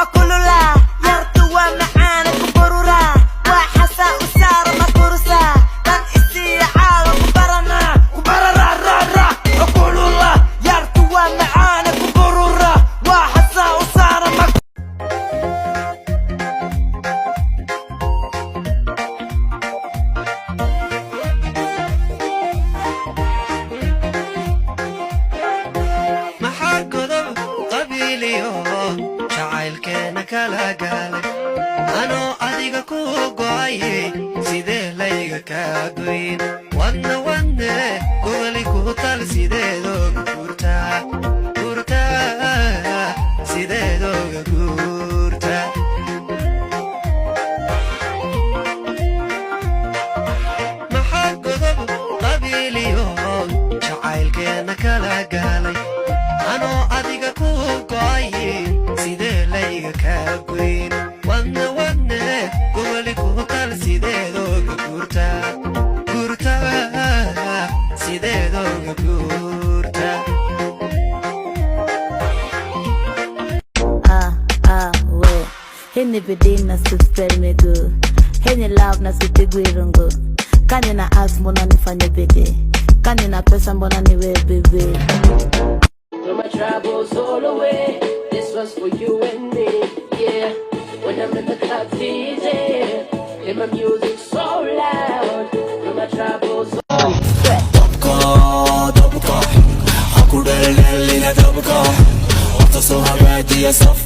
أقول لا يرتوى معانا كبرورا وحسا أسار مكروسا كان استيعاب كبرنا كبرنا را را أقول لا يرتوى معانا كبرورا وحسا أسار kala galay anoo adiga ku go'ayay sidee layga kaa goyn wadna wadne goboli ku tal sideedooga guurtaa sideedooga guurta maxaa godob qabiiliyo jacaylkeena kala galay anoo adiga ku go'ayay sidee layga kaa goyn wadna wadne goboli ku tal sideedooga guurtaa sideedooga guurta we heni bidii na sipelmego heni love na sitigwirungu kani na ask mbona nifanye bidii kani na pesa mbona niwe bebe. When my troubles all away, this was for you and me, yeah. When I'm in the club DJ, and my music so loud. When my troubles all Dabka, hakudel lina dabka. Orta so habadi ya saf